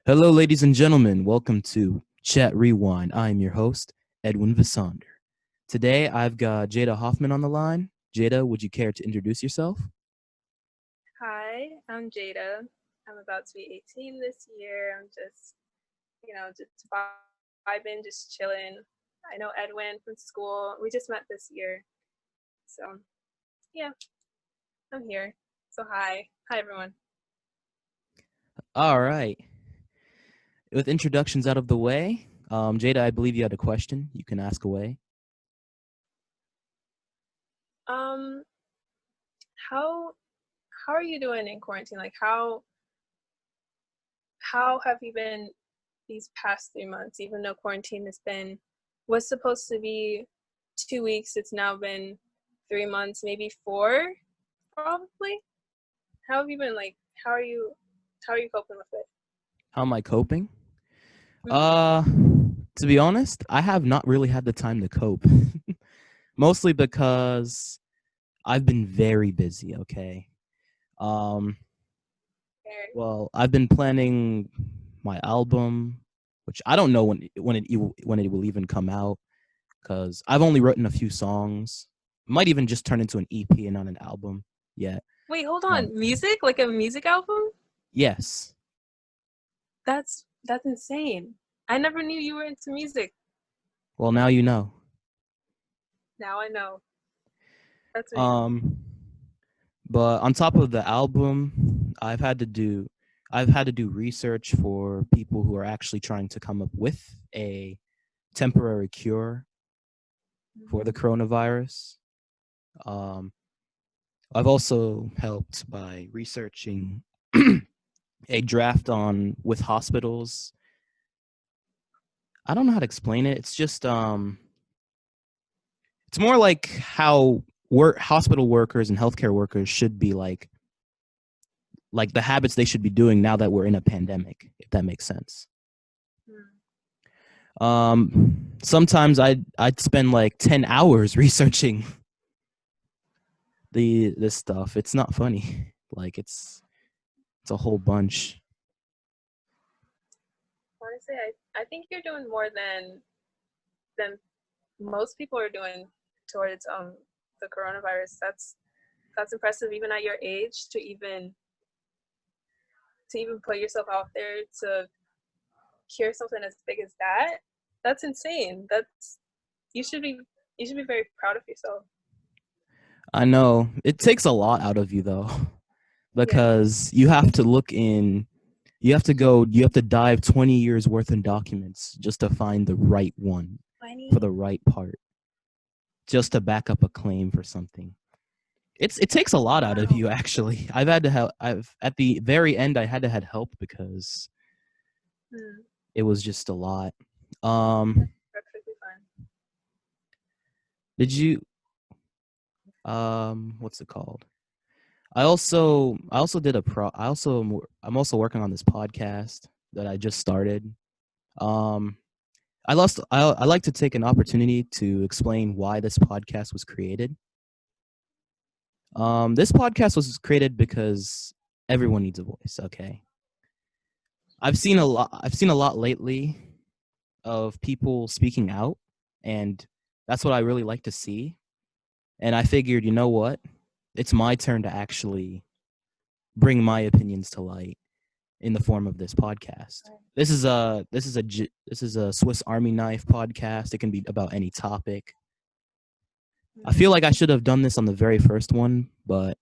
Hello, ladies and gentlemen. Welcome to Chat Rewind. I am your host, Edwin Visander. Today, I've got Jada Hoffman on the line. Jada, would you care to introduce yourself? Hi, I'm Jada. I'm about to be 18 this year. I'm just vibing, just chilling. I know Edwin from school. We just met this year. So, yeah, I'm here. So, hi, everyone. All right. With introductions out of the way, Jada, I believe you had a question. You can ask away. Um, how how are you doing in quarantine? How have you been these past 3 months? Even though quarantine was supposed to be 2 weeks, it's now been 3 months, maybe four, probably. How have you been? How are you coping with it? How am I coping? Hmm. Uh, to be honest, I have not really had the time to cope. Mostly because I've been very busy, okay? Um, Very. well, I've been planning my album, which I don't know when it will even come out because I've only written a few songs. It might even just turn into an EP and not an album yet. Wait, hold Um, on. Music? Like a music album? yes. That's insane. I never knew you were into music. Well, now you know. Now I know. That's amazing. Um, but on top of the album, I've had to do research for people who are actually trying to come up with a temporary cure for the Hmm. coronavirus. Um, I've also helped by researching a draft on with hospitals. I don't know how to explain it. It's more like how hospital workers and healthcare workers should be like the habits they should be doing now that we're in a pandemic, if that makes sense. Sometimes I'd spend like 10 hours researching the this stuff. It's not funny. Like it's a whole bunch. Honestly, I think you're doing more than most people are doing towards the coronavirus. That's impressive even at your age to even put yourself out there to cure something as big as that. That's insane. That's you should be you should be very proud of yourself. I know it takes a lot out of you though, Yeah. because you have to dive 20 years worth in documents just to find the right one for Funny. the right part, just to back up a claim for something. It takes a lot out of Wow. you actually. I've had to help I've at the very end I had to had help because Hmm. it was just a lot. That's Um perfectly fine. did you what's it called? I also did a pro I also I'm also working on this podcast that I just started. Um I like to take an opportunity to explain why this podcast was created. This podcast was created because everyone needs a voice, okay? I've seen a lot lately of people speaking out, and that's what I really like to see. And I figured, you know what? It's my turn to actually bring my opinions to light in the form of this podcast. This is a Swiss Army knife podcast. It can be about any topic. I feel like I should have done this on the very first one, but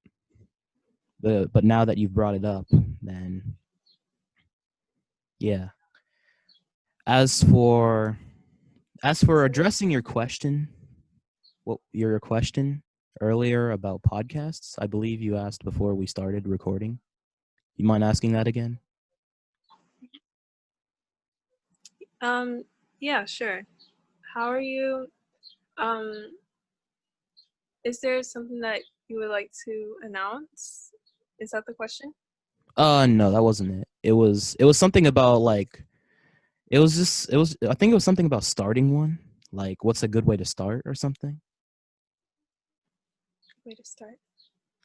now that you've brought it up, then yeah. As for as for addressing your question, what your question earlier about podcasts, I believe you asked before we started recording. You mind asking that again? Um, yeah, sure. How are you? Um, is there something that you would like to announce? Is that the question? No, that wasn't it. It was something about like it was I think it was something about starting one. Like what's a good way to start or something? Way to start.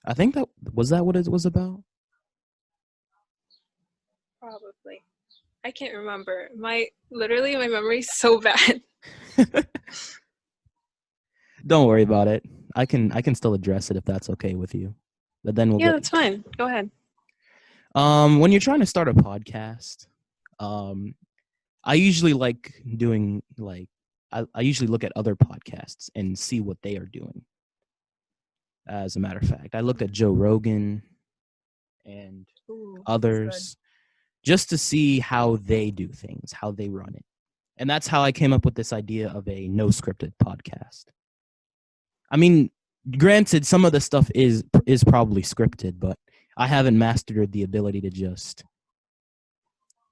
I think that what it was about? Probably. I can't remember. My memory's so bad. Don't worry about it. I can still address it if that's okay with you. But then we'll Yeah, get that's fine. Go ahead. when you're trying to start a podcast, um I usually like doing like I usually look at other podcasts and see what they are doing. As a matter of fact, I looked at Joe Rogan and Ooh, he's good. others just to see how they do things, how they run it. And that's how I came up with this idea of a no scripted podcast. I mean, granted, some of the stuff is probably scripted, but I haven't mastered the ability to just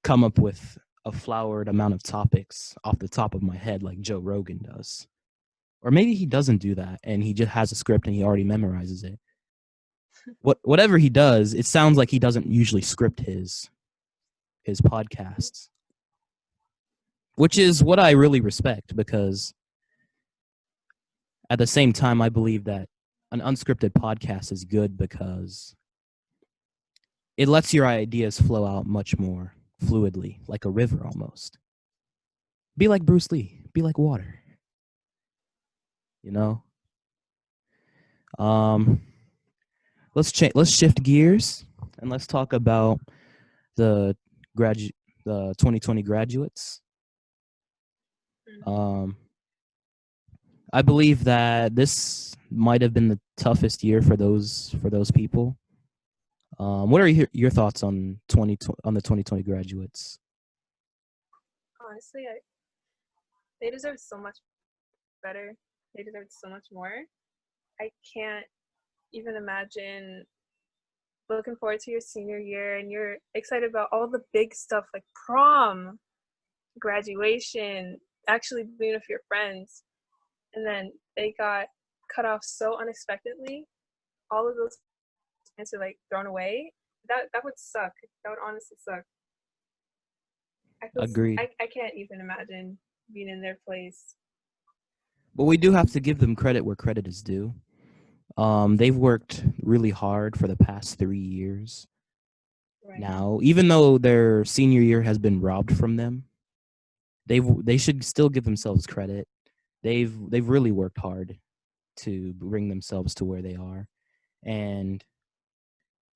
come up with a flowered amount of topics off the top of my head like Joe Rogan does. Or maybe he doesn't do that and he just has a script and he already memorizes it. Whatever he does, it sounds like he doesn't usually script his podcasts, which is what I really respect because at the same time I believe that an unscripted podcast is good because it lets your ideas flow out much more fluidly, like a river almost. Be like Bruce Lee, be like water, you know? Um let's shift gears and let's talk about the the 2020 graduates. Mhm. Um I believe that this might have been the toughest year for those people. What are your thoughts on on the 2020 graduates? Honestly, they deserve so much better. They deserve so much more. I can't even imagine looking forward to your senior year and you're excited about all the big stuff like prom, graduation, actually being with your friends, and then they got cut off so unexpectedly. All of those plans are like thrown away. That would suck. That would honestly suck. I feel Agreed. I can't even imagine being in their place. But we do have to give them credit where credit is due. They've worked really hard for the past 3 years Right. now. Even though their senior year has been robbed from them, they should still give themselves credit. They've really worked hard to bring themselves to where they are, and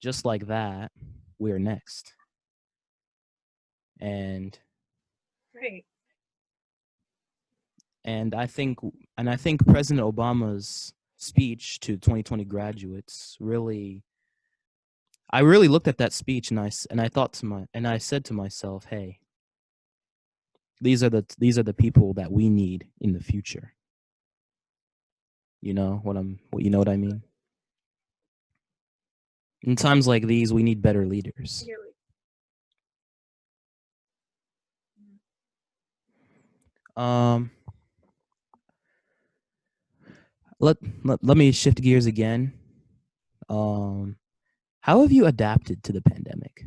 just like that, we're next. And Right. and I think President Obama's speech to 2020 graduates really I really looked at that speech and I thought to I said to myself, "Hey, these are the people that we need in the future." You know what I mean? In times like these, we need better leaders. You're like, Um let me shift gears again. Um how have you adapted to the pandemic?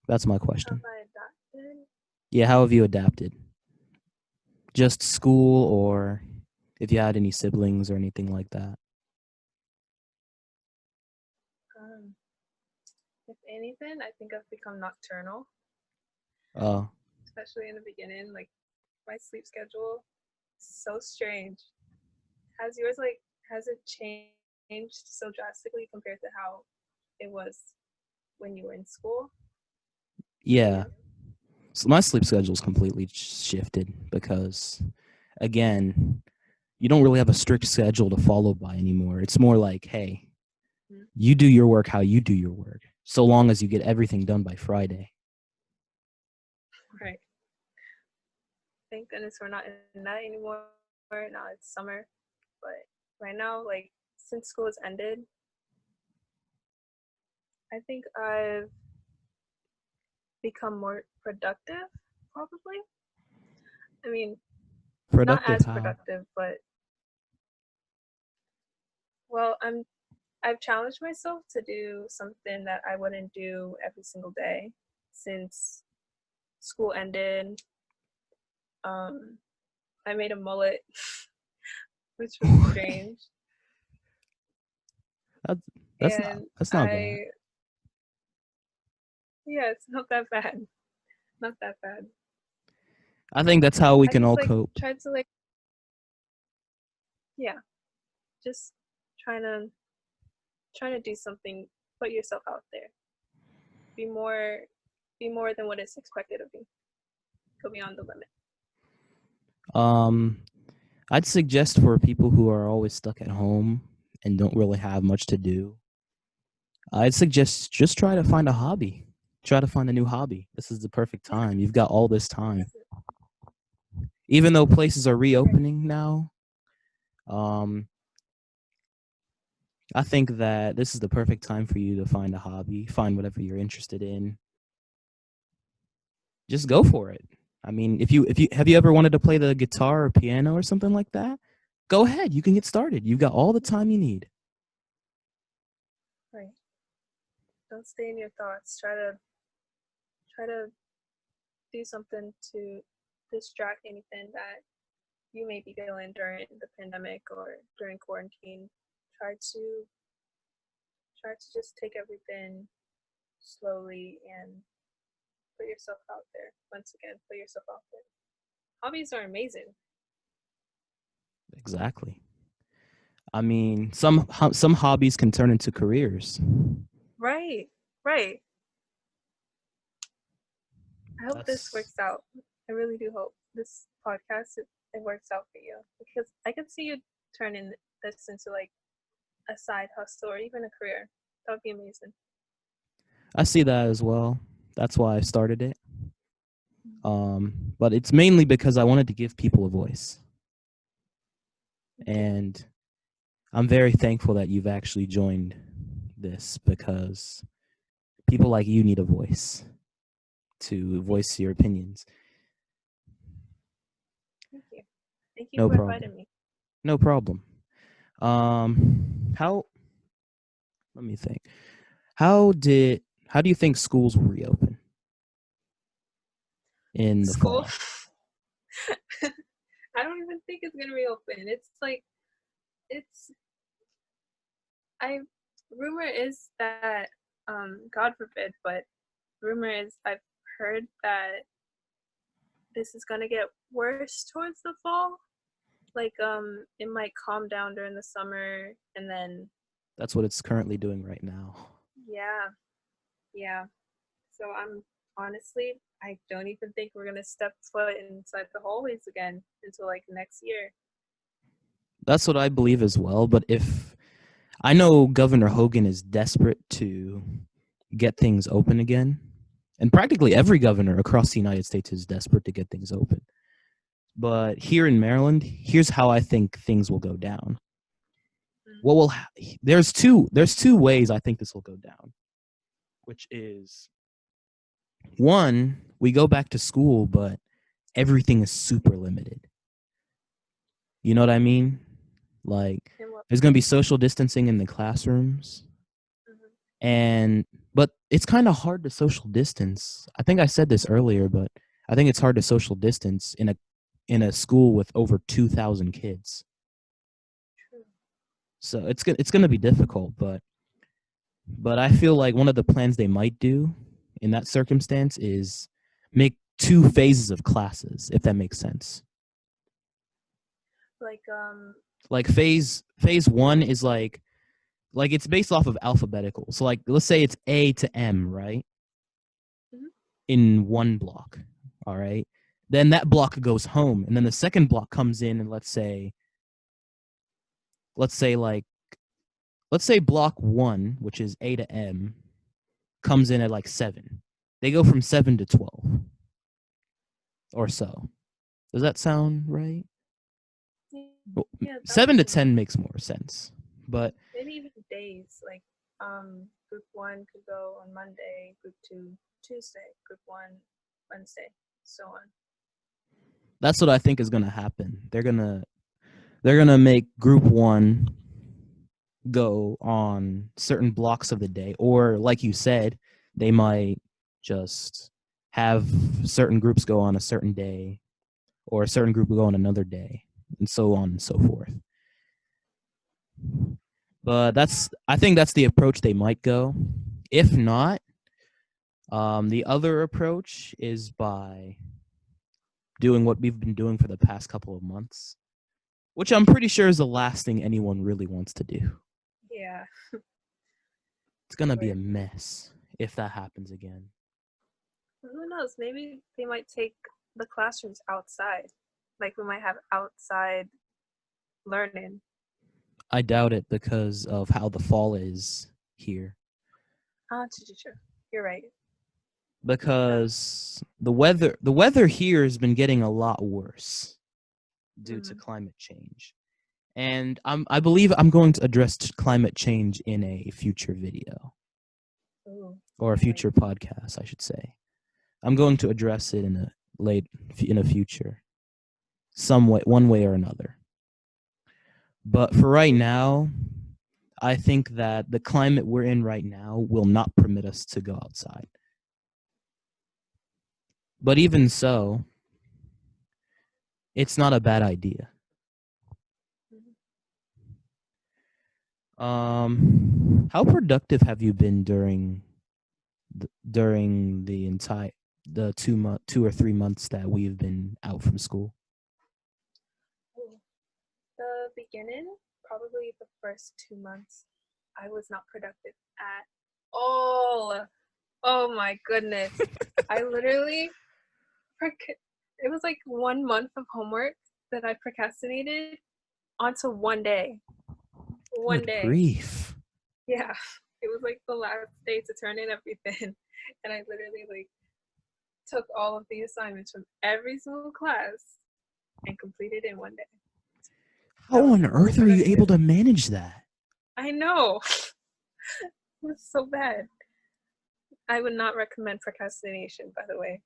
That's my have question. I adopted? Yeah, how have you adapted? Just school or if you had any siblings or anything like that? Um, if anything, I think I've become nocturnal, Oh, especially in the beginning. Like my sleep schedule, so strange. Has yours like has it changed so drastically compared to how it was when you were in school for yeah. you? So my sleep schedule's completely shifted because again, you don't really have a strict schedule to follow by anymore. It's more like, hey, Mm. you do your work how you do your work, so long as you get everything done by Friday. Right. Thank goodness we're not in that anymore. Now it's summer, but right now, like since school has ended, I think I've become more productive. Probably. I mean, not Productive as how? productive, but well, I've challenged myself to do something that I wouldn't do every single day since school ended. Um, I made a mullet, which was strange, that's, that's not and that's not bad. I Yeah, it's not that bad. Not that bad. I think that's how we I can just all like cope. try to like yeah, just trying to trying to do something, put yourself out there. Be more be more than what is expected of you. Go beyond the limit. Um, I'd suggest for people who are always stuck at home and don't really have much to do, I'd suggest just try to find a hobby. Try to find a new hobby. This is the perfect Yeah, time. You've got all this time. that's it. Even though places are Right. reopening now, um, I think that this is the perfect time for you to find a hobby, find whatever you're interested in. Just go for it. I mean, if you have you ever wanted to play the guitar or piano or something like that, go ahead. You can get started. You've got all the time you need. Right. Don't stay in your thoughts. Try to do something to distract anything that you may be feeling during the pandemic or during quarantine. Try to try to just take everything slowly and put yourself out there. Once again, put yourself out there. Hobbies are amazing. Exactly. I mean, some hobbies can turn into careers. Right. Right. I hope this That's works out. I really do hope this podcast it works out for you because I can see you turning this into like a side hustle or even a career. That would be amazing. I see that as well. That's why I started it. But it's mainly because I wanted to give people a voice, Okay. and I'm very thankful that you've actually joined this because people like you need a voice to Thank voice your opinions. thank you. Thank you No for inviting problem. me. No problem. How? Let me think. How do you think schools will reopen in the School. fall? I don't even think it's gonna reopen. It's like it's I rumor is that God forbid, but rumor is I've heard that this is gonna get worse towards the fall. Like it might calm down during the summer and then That's what it's currently doing right now. yeah, yeah. So I'm honestly I don't even think we're gonna step foot inside the hallways again until like next year. That's what I believe as well. But if I know Governor Hogan is desperate to get things open again, and practically every governor across the United States is desperate to get things open. But here in Maryland, here's how I think things will go down. Mm, What will there's two ways I think this will go down, which is one, we go back to school, but everything is super limited. You know what I mean? Like and what? there's going to be social distancing in the classrooms, Mhm. and but it's kind of hard to social distance. I think I said this earlier, but I think it's hard to social distance in a school with over 2,000 kids. True. So it's going to be difficult, but I feel like one of the plans they might do in that circumstance is make two phases of classes, if that makes sense. Like Like phase one is like it's based off of alphabetical. So like let's say it's A to M, right? mhm. In one block. All right. Then that block goes home. And then the second block comes in and let's say like let's say block one, which is A to M, comes in at like 7. They go from 7 to 12 or so. Does that sound right? Well, Yeah, that would 7 to seem 10 makes more sense. But maybe even days. Like group one could go on Monday, group two Tuesday, group one Wednesday, so on. that's what I think is going to happen. They're going to make group 1 go on certain blocks of the day, or like you said, they might just have certain groups go on a certain day or a certain group go on another day, and so on and so forth. But I think that's the approach they might go. If not, The other approach is by doing what we've been doing for the past couple of months, which I'm pretty sure is the last thing anyone really wants to do. Yeah. It's going to be a But mess if that happens again. who knows? Maybe they might take the classrooms outside. Like we might have outside learning. I doubt it because of how the fall is here. Ah, true. You're right. Uh, Because the weather here has been getting a lot worse due to mm, climate change. And I believe I'm going to address climate change in a future video ooh, or a can't wait. future podcast, I should say. I'm going to address it in a future, some way, one way or another. But for right Ooh, now, I think that the climate we're in right now will not permit us to go outside. But even so, it's not a bad idea. mhm. How productive have you been during the 2 or 3 months that we've been out from school? Ooh. The beginning, probably the first 2 months, I was not productive at all. Oh my goodness. I literally, it was like 1 month of homework that I procrastinated onto one day. One Good day. grief. Yeah. It was like the last day to turn in everything. And I literally like took all of the assignments from every single class and completed in one day. How That was on so earth are you able productive. to manage that? I know. It was so bad. I would not recommend procrastination, by the way.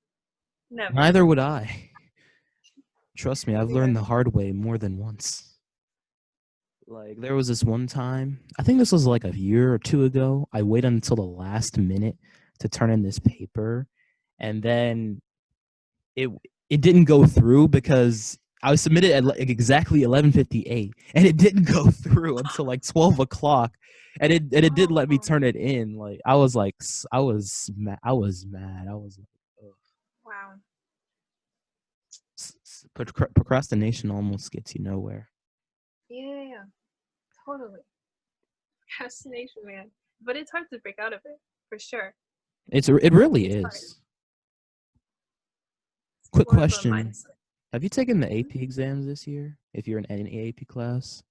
Never. Neither would I. Trust me, I've Yeah. learned the hard way more than once. Like there was this one time, I think this was like a year or two ago. I waited until the last minute to turn in this paper, and then it it didn't go through because I was submitted at like exactly 11:58, and it didn't go through until like 12 o'clock, and it did let me Oh, turn it in. Like I was like I was mad. I was mad. I was like, ugh. wow. Procrastination almost gets you nowhere. Yeah, totally. Procrastination, man. But it's hard to break out of it, for sure. It really It's hard. is. It's Quick more of a question: mindset. have you taken the Mhm. AP exams this year? If you're in any AP class?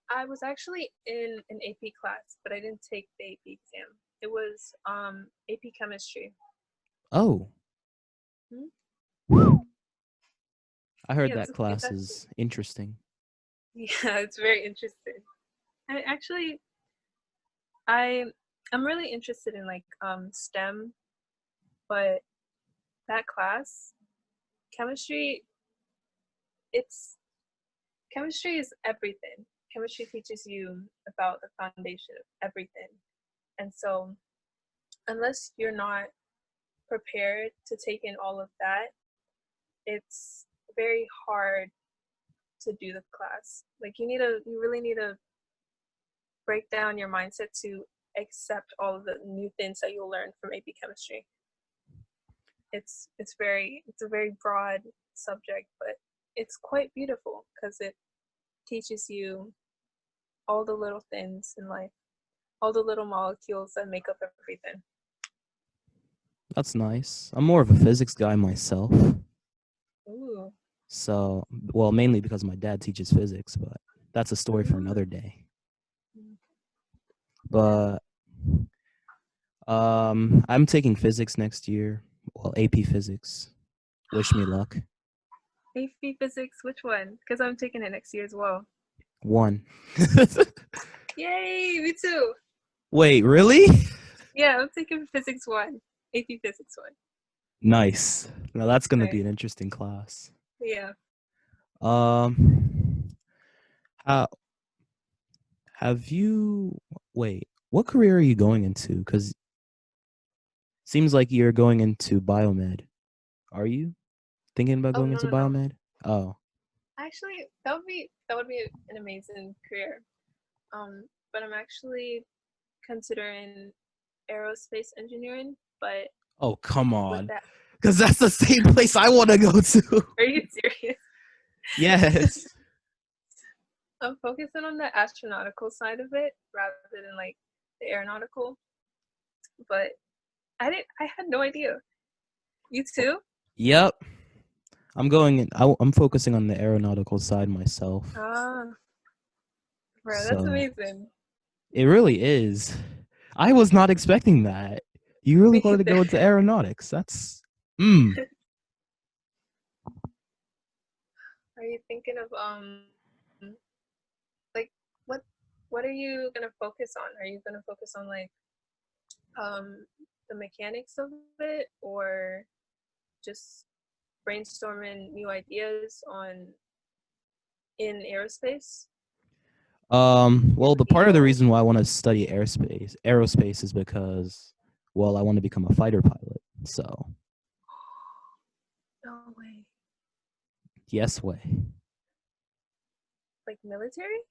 I was actually in an AP class, but I didn't take the AP exam. It was AP chemistry. Oh, Mhm. I heard Yeah, that it's class actually is interesting. yeah, it's very interesting. I actually I I'm really interested in like STEM, but that class, chemistry, it's chemistry is everything. Chemistry teaches you about the foundation of everything. And so unless you're not prepared to take in all of that, it's very hard to do the class. Like you really need to break down your mindset to accept all of the new things that you'll learn from AP chemistry. It's a very broad subject, but it's quite beautiful because it teaches you all the little things in life, all the little molecules that make up everything. That's nice. I'm more of a physics guy myself. Ooh. So, well, mainly because my dad teaches physics, but that's a story for Mm. another day. Yeah. But I'm taking physics next year. Well, AP physics. Wish me luck. AP physics, which one? Because I'm taking it next year as well. One. Yay, me too. Wait, really? Yeah, I'm taking physics one. AP physics one. Nice. Now that's gonna be Right. an interesting class. Yeah. Um, how have you? Wait, what career are you going into? Because seems like you're going into biomed. Are you thinking about Oh going no into no no. biomed? Oh, Actually, that would be an amazing career. But I'm actually considering aerospace engineering, but Oh, come with on. that, Because that's the same place I want to go to. are you serious? Yes. I'm focusing on the astronautical side of it rather than like the aeronautical. But I had no idea. You too? Yep. I'm going. I'm focusing on the aeronautical side myself. Ah, bro, that's So amazing. it really is. I was not expecting that. You really Me wanted to either. go into aeronautics. That's mm. Are you thinking of like what what are you gonna focus on? Are you gonna focus on like um the mechanics of it, or just brainstorming new ideas on in aerospace? Do you Well, have the any part of the goals? reason why I want to study aerospace is because, well, I want to become a fighter pilot. So, No way. yes way. Like military?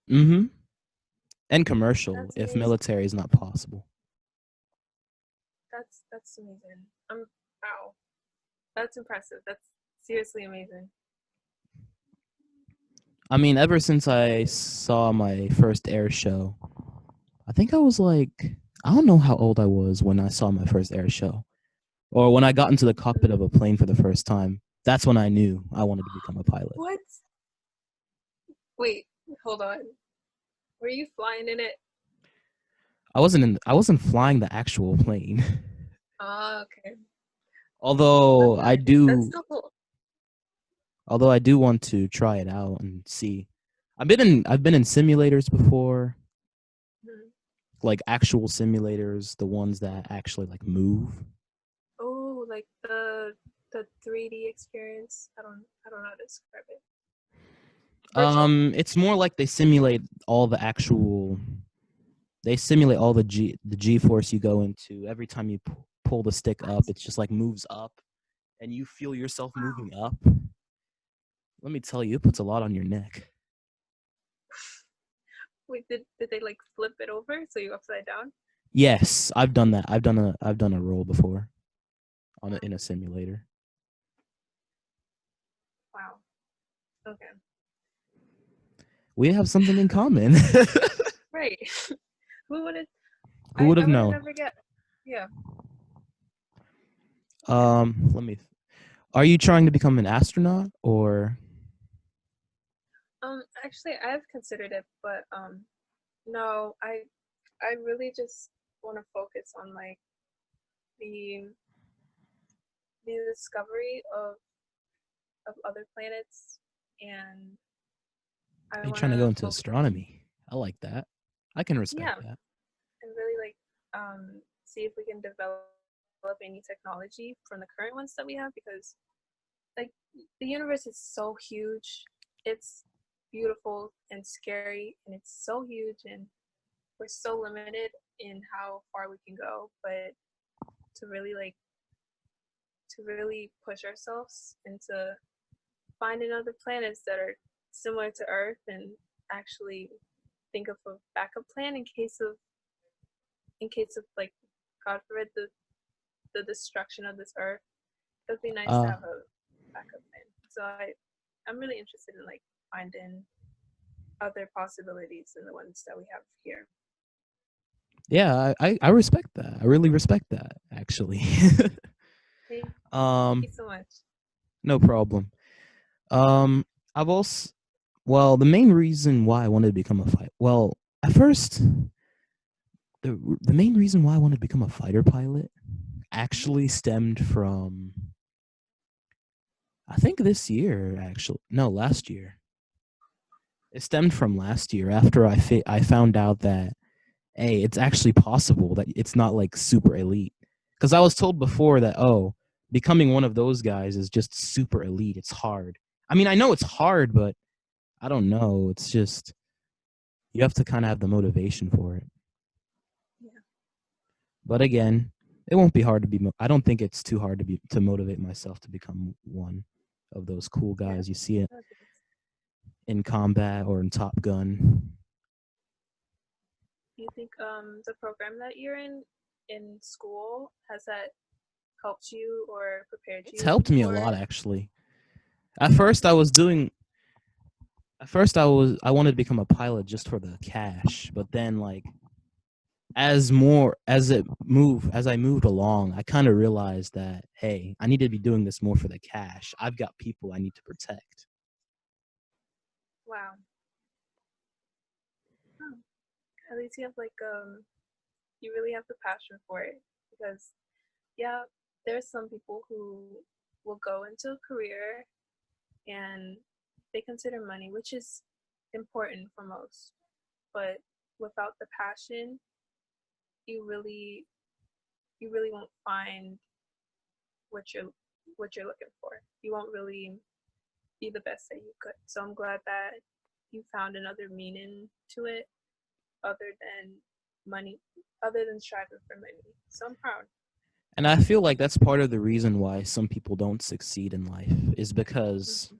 Mm-hmm. And commercial, That's if amazing. military is not possible. That's amazing. I'm wow. That's impressive. That's seriously amazing. I mean, ever since I saw my first air show, I think I was like, I don't know how old I was when I saw my first air show, or when I got into the cockpit of a plane for the first time. That's when I knew I wanted to become a pilot. What? Wait, hold on. Were you flying in it? I wasn't flying the actual plane. Ah, okay. That's although I nice. That's do still cool. although I do want to try it out and see. I've been in simulators before, Mhm. like actual simulators, the ones that actually like move. Oh, like the 3D experience. I don't know how to describe it. Virtual? It's more like they simulate all the G force you go into every time you pull the stick up. What? It's just like moves up, and you feel yourself Wow. moving up. Let me tell you, it puts a lot on your neck. Wait, did they like flip it over so you upside down? Yes, I've done that. I've done a roll before in a simulator. Wow. Okay. We have something in common. Right. Who would have Who would I have would have known? never get. Yeah. Let me. Are you trying to become an astronaut or? Actually I've considered it, but no, I really just want to focus on like the the discovery of other planets, and I Are you want trying to go to into focus, astronomy? I like that. I can respect yeah, that. and really like see if we can develop any technology from the current ones that we have, because like the universe is so huge. It's beautiful and scary, and it's so huge, and we're so limited in how far we can go. But to really like to really push ourselves into finding other planets that are similar to Earth, and actually think of a backup plan in case of like, God forbid, the destruction of this Earth. It would be nice to Uh, have a backup plan. So I'm really interested in like finding other possibilities than the ones that we have here. yeah, I respect that. I really respect that, actually. Thank um, you so much. no problem. Um, I've also, well, the main reason why I wanted to become a fighter, well, at first, the main reason why I wanted to become a fighter pilot actually stemmed from, I think this year, actually, no, last year. It stemmed from last year after I found out that, hey, it's actually possible that it's not like super elite. Because I was told before that, oh, becoming one of those guys is just super elite. It's hard. I mean, I know it's hard, but I don't know. It's just you have to kind of have the motivation for it. Yeah. But again, it won't be hard to be. I don't think it's too hard to motivate myself to become one of those cool Yeah. guys you see it Okay. in combat or in Top Gun. Do you think the program that you're in in school? Has that helped you or prepared It's you helped me a lot, for? actually. At first, I was doing. At first, I wanted to become a pilot just for the cash, but then like as I moved along, I kind of realized that hey, I need to be doing this more for the cash. I've got people I need to protect. Wow. Oh, at least you have like you really have the passion for it because yeah, there's some people who will go into a career and they consider money, which is important for most, but without the passion, you really you really won't find what you're looking for. You won't really be the best that you could. So I'm glad that you found another meaning to it other than money, other than striving for money. So I'm proud. And I feel like that's part of the reason why some people don't succeed in life is because Mm-hmm.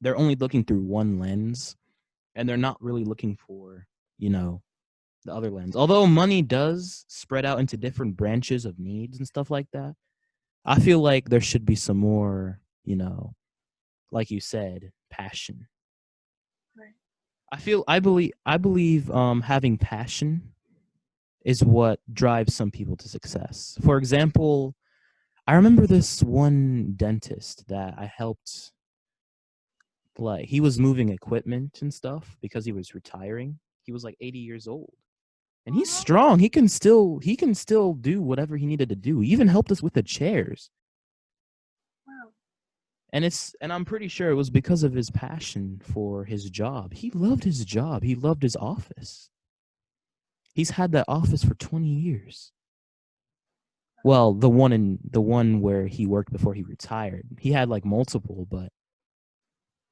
they're only looking through one lens and they're not really looking for, you know, the other lens. Although money does spread out into different branches of needs and stuff like that, I feel like there should be some more, like you said, passion. Right. I believe having passion is what drives some people to success. For example, I remember this one dentist that I helped, like he was moving equipment and stuff because he was retiring. He was like 80 years old. And he's Aw, strong. He can still do whatever he needed to do. He even helped us with the chairs. wow. And I'm pretty sure it was because of his passion for his job. He loved his job. He loved his office. He's had that office for 20 years. Well, the one where he worked before he retired. He had like multiple, but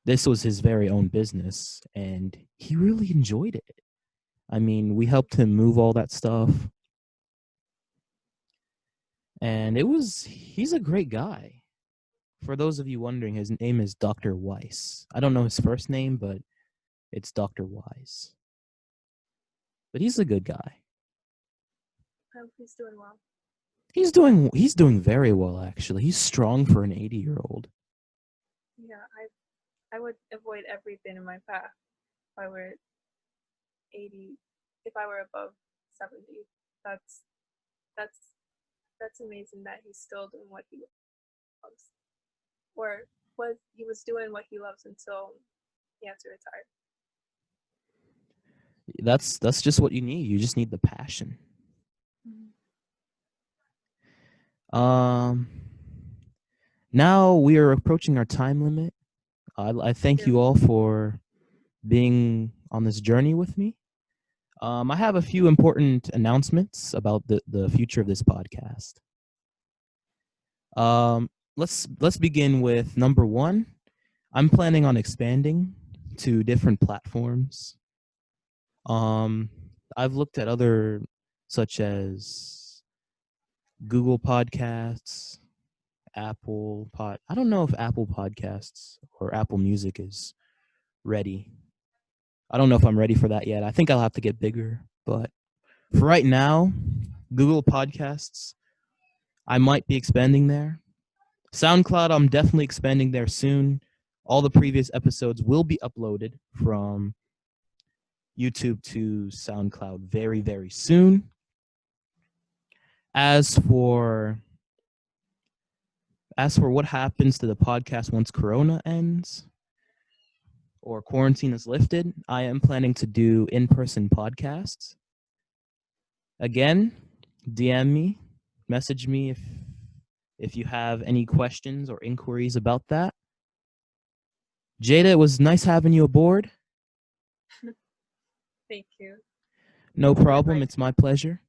this was his very own business and he really enjoyed it. I mean, we helped him move all that stuff and he's a great guy. For those of you wondering, his name is Dr. Weiss. I don't know his first name, but it's Dr. Weiss. But he's a good guy. I hope he's doing well. He's doing very well actually. He's strong for an 80-year-old. Yeah, I would avoid everything in my path if I were 80, if I were above 70. That's that's that's amazing that he's still doing what he loves, or was he was doing what he loves until he had to retire. That's just what you need. You just need the passion. Mm-hmm. Um Now we are approaching our time limit. I thank Yeah. you all for being on this journey with me. I have a few important announcements about the future of this podcast. Um, let's begin with number one. I'm planning on expanding to different platforms. Um, I've looked at other such as Google Podcasts, I don't know if Apple Podcasts or Apple Music is ready. I don't know if I'm ready for that yet. I think I'll have to get bigger, but for right now, Google Podcasts, I might be expanding there. SoundCloud, I'm definitely expanding there soon. All the previous episodes will be uploaded from YouTube to SoundCloud very, very soon. As for as for what happens to the podcast once Corona ends or quarantine is lifted, I am planning to do in-person podcasts. Again, DM me, message me if you have any questions or inquiries about that. Jada, it was nice having you aboard. Thank you. No Thanks for the problem. invite. It's my pleasure.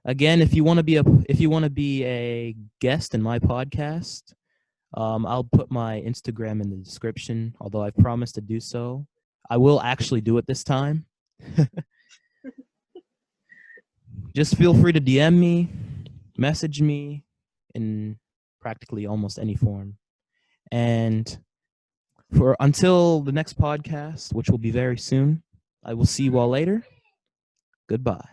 Again, if you want to be a guest in my podcast, I'll put my Instagram in the description. Although I promised to do so, I will actually do it this time. Just feel free to DM me, message me in practically almost any form. And for until the next podcast, which will be very soon, I will see you all later. Goodbye.